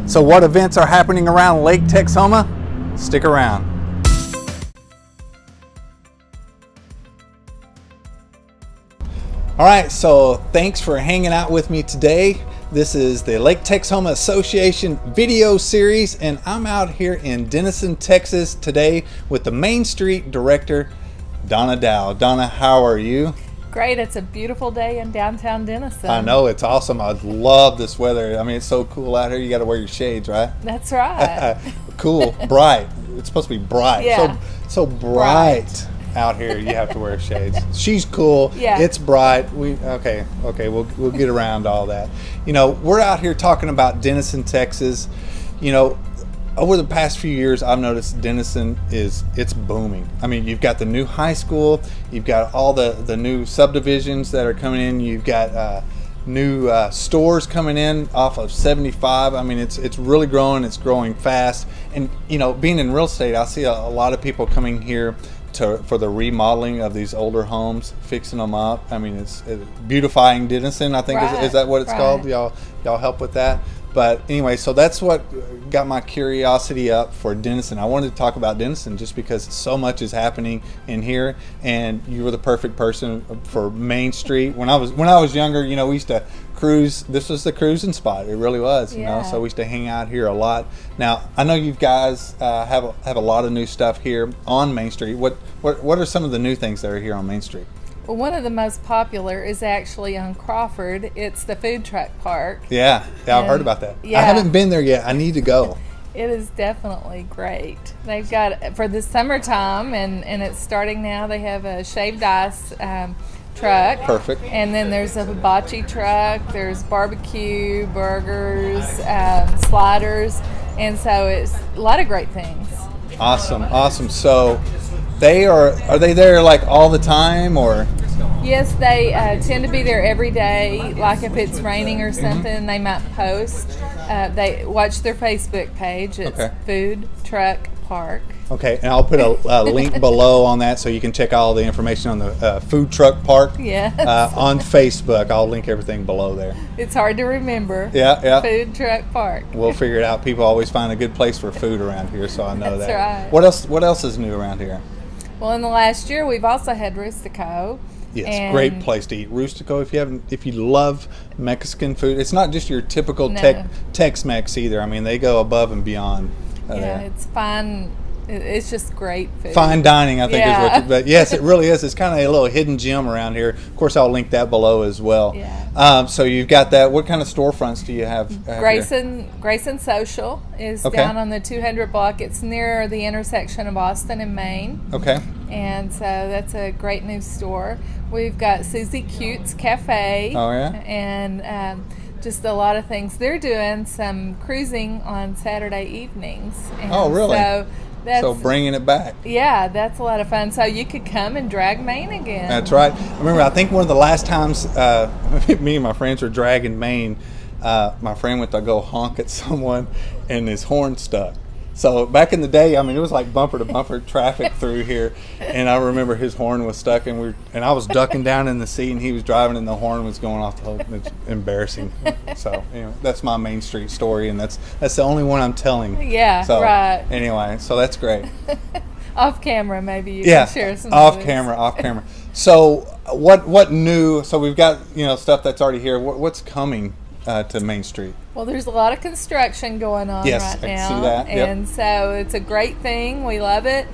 So what events are happening around Lake Texoma? Stick around. All right, so thanks for hanging out with me today. This is the Lake Texoma Association video series, and I'm out here in Denison, Texas today with the Main Street Director, Donna Dow. Donna, how are you? Great. It's a beautiful day in downtown Denison. I know, it's awesome. I love this weather. I mean, it's so cool out here. You got to wear your shades, right? That's right. Cool, bright. It's supposed to be bright. Yeah. So bright. Out here, you have to wear shades. She's cool. Yeah. It's bright. Okay. We'll get around all that. You know, we're out here talking about Denison, Texas. You know, over the past few years, I've noticed Denison it's booming. I mean, you've got the new high school, you've got all the new subdivisions that are coming in, you've got new stores coming in off of 75. I mean, it's really growing. It's growing fast. And you know, being in real estate, I see a lot of people coming here for the remodeling of these older homes, fixing them up. I mean, it's beautifying Denison, I think. Right. Is that what it's called? Y'all help with that? But anyway, so that's what got my curiosity up for Denison. I wanted to talk about Denison just because so much is happening in here, and you were the perfect person for Main Street. When I was younger, you know, we used to cruise. This was the cruising spot. It really was, you know. So we used to hang out here a lot. Now I know you guys have a lot of new stuff here on Main Street. What are some of the new things that are here on Main Street? Well, one of the most popular is actually on Crawford. It's the food truck park. Yeah, I've heard about that. Yeah. I haven't been there yet. I need to go. It is definitely great. They've got, for the summertime, and it's starting now, they have a shaved ice truck. Perfect. And then there's a hibachi truck. There's barbecue, burgers, sliders. And so it's a lot of great things. Awesome. So are they there like all the time, or? Yes, they tend to be there every day. Like if it's raining or something, they might post. They watch their Facebook page. It's Food Truck Park. Okay, and I'll put a link below on that so you can check all the information on the Food Truck Park. Yes. On Facebook. I'll link everything below there. It's hard to remember. Yeah. Food Truck Park. We'll figure it out. People always find a good place for food around here, so I know That's that. right. What else is new around here? Well, in the last year, we've also had Rustico. Yes, great place to eat. Rustico, if you love Mexican food, it's not just your typical Tex-Mex either. I mean, they go above and beyond. It's fine. It's just great food. Fine dining, I think is what but yes, it really is. It's kind of a little hidden gem around here. Of course, I'll link that below as well. Yeah. So you've got that. What kind of storefronts do you have Grayson Social is down on the 200 block. It's near the intersection of Austin and Main. Okay. And so that's a great new store. We've got Susie Cute's Cafe. Oh, yeah? And just a lot of things. They're doing some cruising on Saturday evenings. And oh, really? So bringing it back. Yeah, that's a lot of fun. So you could come and drag Maine again. That's right. I think one of the last times me and my friends were dragging Maine, my friend went to go honk at someone and his horn stuck. So back in the day, I mean, it was like bumper to bumper traffic through here, and I remember his horn was stuck, and I was ducking down in the seat, and he was driving, and the horn was going off the hook. It's embarrassing. So anyway, that's my Main Street story, and that's the only one I'm telling. Yeah, so, right. Anyway, so that's great. Off camera, maybe you can share some. Off camera. So what new? So we've got stuff that's already here. What's coming to Main Street? Well, there's a lot of construction going on right now. Yes, I can see that. Yep. And so it's a great thing. We love it.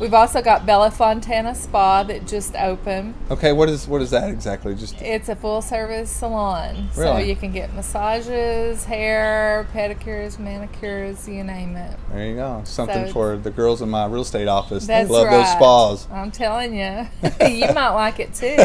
We've also got Bella Fontana Spa that just opened. Okay, what is that exactly? It's a full service salon. Really? So you can get massages, hair, pedicures, manicures, you name it. There you go. Something for the girls in my real estate office. That's They love right. those spas. I'm telling you. You might like it too.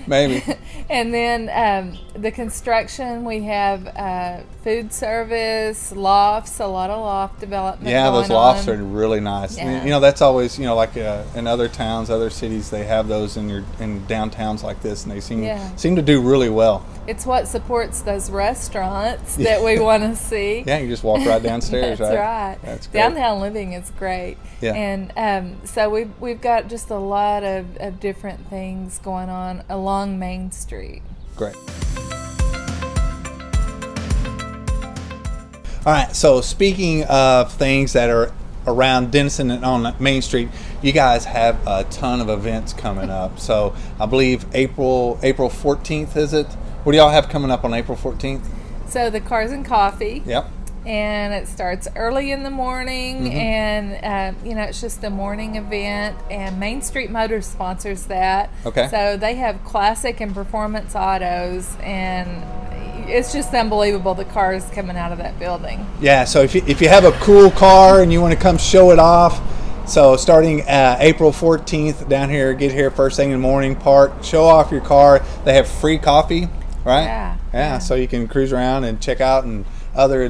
Maybe. And then the construction, we have food service, lofts, a lot of loft development. Yeah, those lofts on. are really nice. Yeah. That's always like in other towns, other cities, they have those in downtowns like this, and they seem to do really well. It's what supports those restaurants that we want to see. Yeah, you just walk right downstairs. That's right. That's great. Downtown living is great. Yeah. And so we've got just a lot of different things going on along Main Street. Great. All right. So speaking of things that are around Denison and on Main Street, you guys have a ton of events coming up. So I believe April 14th, is it? What do y'all have coming up on April 14th? So the Cars and Coffee. Yep. And it starts early in the morning, and it's just a morning event. And Main Street Motors sponsors that. Okay. So they have classic and performance autos, and it's just unbelievable the cars coming out of that building. Yeah. So if you have a cool car and you want to come show it off, so starting April 14th down here, get here first thing in the morning, park, show off your car. They have free coffee, right? Yeah. So you can cruise around and check out and other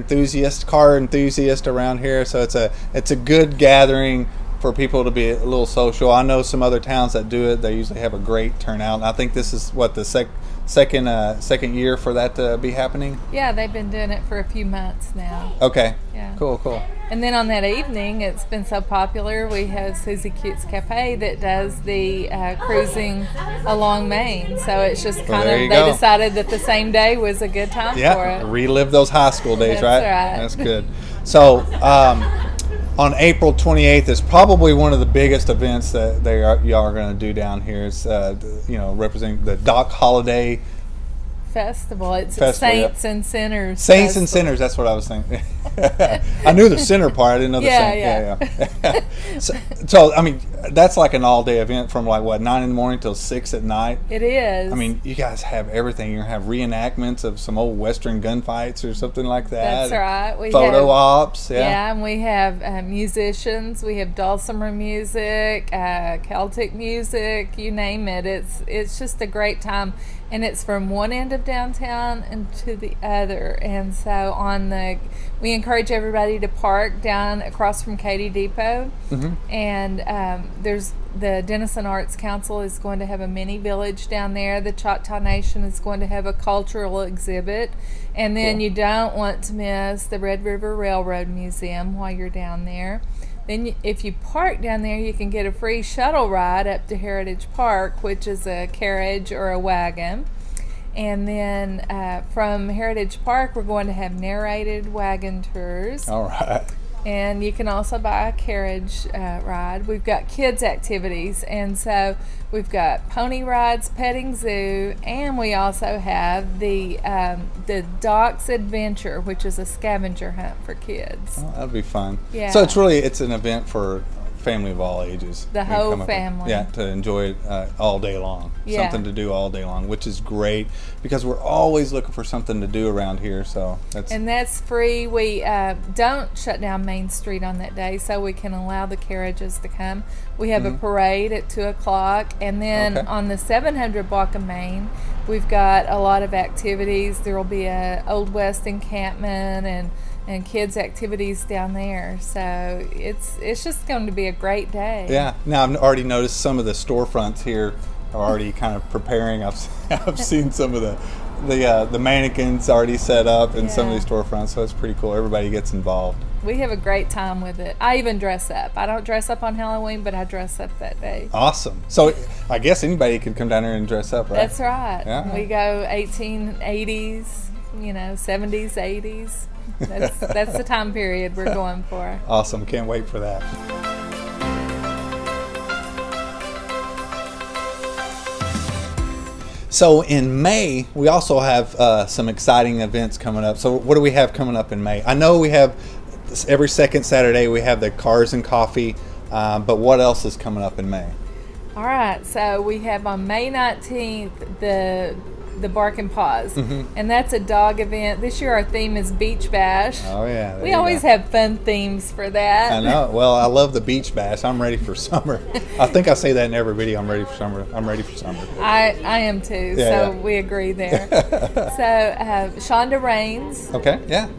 car enthusiasts around here. So it's a good gathering for people to be a little social. I know some other towns that do it. They usually have a great turnout. And I think this is what the second year for that to be happening. Yeah, they've been doing it for a few months now. Okay. Yeah. Cool. And then on that evening, it's been so popular, we have Susie Cute's Cafe that does the cruising along Maine. So it's just they decided that the same day was a good time for it. Relive those high school days, That's right? right. That's good. So on April 28th is probably one of the biggest events that y'all are going to do down here. It's representing the Dock Holiday Festival. It's Festival, Saints and Sinners. Saints and Sinners. That's what I was thinking. I knew the sinner part. I didn't know the saint. Yeah. So I mean, that's like an all-day event from 9 in the morning till 6 at night. It is. I mean, you guys have everything. You're gonna have reenactments of some old Western gunfights or something like that. That's right. We Photo ops. Yeah, and we have musicians. We have dulcimer music, Celtic music. You name it. It's just a great time. And it's from one end of downtown and to the other. And so we encourage everybody to park down across from Katy Depot. And there's the Denison Arts Council is going to have a mini village down there. The Choctaw Nation is going to have a cultural exhibit. And then you don't want to miss the Red River Railroad Museum while you're down there. Then if you park down there, you can get a free shuttle ride up to Heritage Park, which is a carriage or a wagon. And then from Heritage Park, we're going to have narrated wagon tours. All right. And you can also buy a carriage ride. We've got kids' activities, and so we've got pony rides, petting zoo, and we also have the Doc's Adventure, which is a scavenger hunt for kids. Oh, that'd be fun. Yeah. So it's an event for family of all ages. The whole family. To enjoy it all day long. Yeah. Something to do all day long, which is great because we're always looking for something to do around here. So that's free. We don't shut down Main Street on that day, so we can allow the carriages to come. We have a parade at 2:00, and then on the 700 block of Main, we've got a lot of activities. There will be a Old West encampment and kids' activities down there. So it's just going to be a great day. Yeah. Now I've already noticed some of the storefronts here are already kind of preparing. I've seen some of the mannequins already set up in some of these storefronts. So it's pretty cool. Everybody gets involved. We have a great time with it. I even dress up. I don't dress up on Halloween, but I dress up that day. Awesome. So I guess anybody could come down here and dress up, right? That's right. Yeah. We go 1880s, 70s, 80s. That's the time period we're going for. Awesome. Can't wait for that. So in May, we also have some exciting events coming up. So what do we have coming up in May? I know we have every second Saturday we have the Cars and Coffee, but what else is coming up in May? All right, so we have on May 19th the Bark and Paws, and that's a dog event. This year our theme is Beach Bash. Oh yeah, we always have fun themes for that. I know. Well, I love the Beach Bash. I'm ready for summer. I think I say that in every video. I'm ready for summer. I am too. We agree there. So Shonda Raines,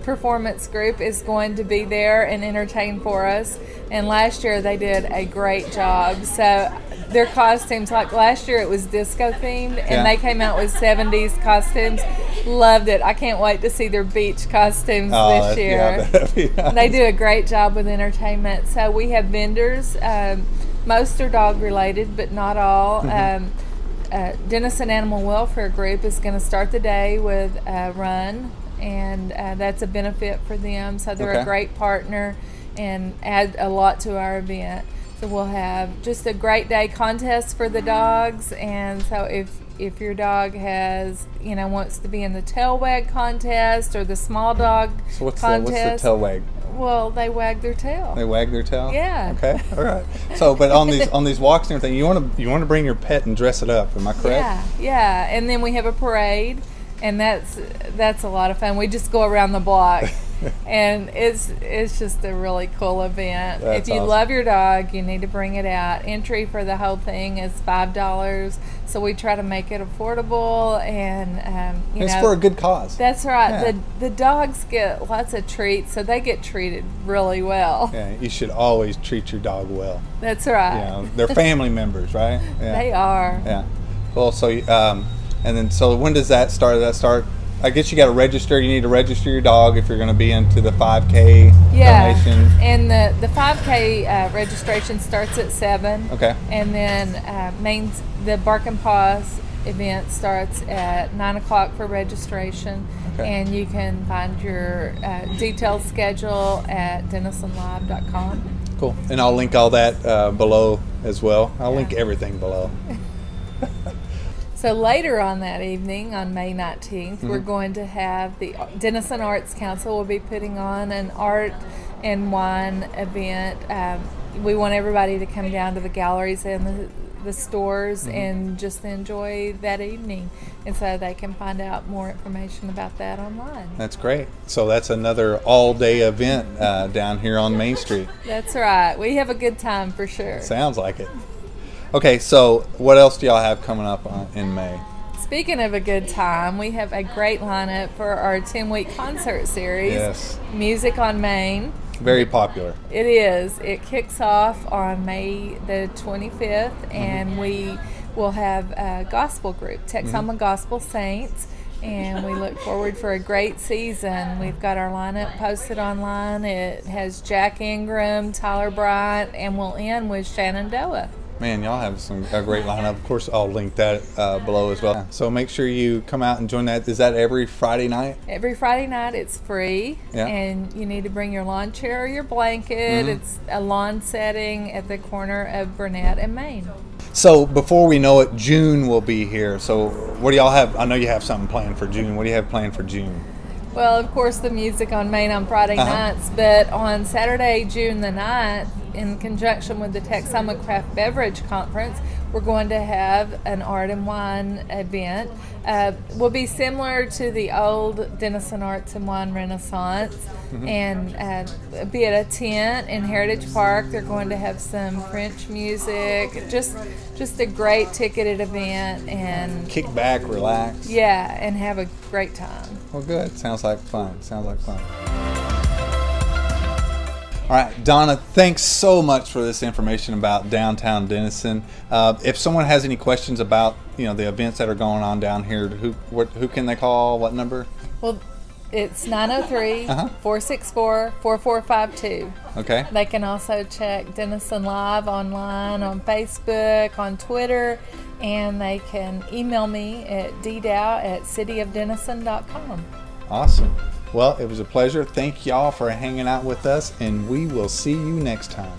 performance group is going to be there and entertain for us. And last year they did a great job. So their costumes, like last year it was disco themed, and they came out with 70s costumes. Loved it. I can't wait to see their beach costumes this year. Yeah, that'd be nice. They do a great job with entertainment. So we have vendors. Most are dog related, but not all. Denison Animal Welfare Group is going to start the day with a run, and that's a benefit for them. So they're Okay. a great partner and add a lot to our event. So we'll have just a great day contest for the dogs, and so if your dog has, wants to be in the tail wag contest or the small dog So what's contest. the tail wag? Well, they wag their tail. They wag their tail? Yeah. Okay. All right. So, but on these walks and everything, you want to bring your pet and dress it up. Am I correct? Yeah. And then we have a parade, and that's a lot of fun. We just go around the block, and it's just a really cool event. That's if you awesome. love your dog, you need to bring it out. Entry for the whole thing is $5, so we try to make it affordable, and It's for a good cause. That's right. Yeah. The dogs get lots of treats, so they get treated really well. Yeah, you should always treat your dog well. That's right. They're family members, right? Yeah. They are. Yeah. Well, so and then so when does that start? I guess you got to register. You need to register your dog if you're going to be into the 5K donation. And the 5K registration starts at 7. Okay. And then the Bark and Paws event starts at 9 o'clock for registration. Okay. And you can find your detailed schedule at denisonlive.com. Cool. And I'll link all that below as well. I'll Yeah. link everything below. So later on that evening, on May 19th, we're going to have the Denison Arts Council will be putting on an art and wine event. We want everybody to come down to the galleries and the stores and just enjoy that evening. And so they can find out more information about that online. That's great. So that's another all-day event down here on Main Street. That's right. We have a good time for sure. Sounds like it. Okay, so what else do y'all have coming up in May? Speaking of a good time, we have a great lineup for our 10-week concert series, Yes. Music on Main. Very popular. It is. It kicks off on May the 25th, and we will have a gospel group, Texoma Gospel Saints, and we look forward for a great season. We've got our lineup posted online. It has Jack Ingram, Tyler Bryant, and we'll end with Shenandoah. Man, y'all have a great lineup. Of course, I'll link that below as well. So make sure you come out and join that. Is that every Friday night? Every Friday night, it's free, Yeah. and you need to bring your lawn chair or your blanket. It's a lawn setting at the corner of Burnett and Main. So before we know it, June will be here. So what do y'all have? I know you have something planned for June. What do you have planned for June? Well, of course, the Music on Main on Friday nights, but on Saturday, June the 9th, in conjunction with the Texoma Craft Beverage Conference, we're going to have an art and wine event. Will be similar to the old Denison Arts and Wine Renaissance, and be at a tent in Heritage Park. They're going to have some French music, just a great ticketed event, and Kick back, relax. and have a great time. Well, good. Sounds like fun. All right, Donna, thanks so much for this information about Downtown Denison. If someone has any questions about the events that are going on down here, who can they call? What number? Well, it's 903-464-4452. Okay. They can also check Denison Live online on Facebook, on Twitter, and they can email me at ddow@cityofdenison.com. Awesome. Well, it was a pleasure. Thank y'all for hanging out with us, and we will see you next time.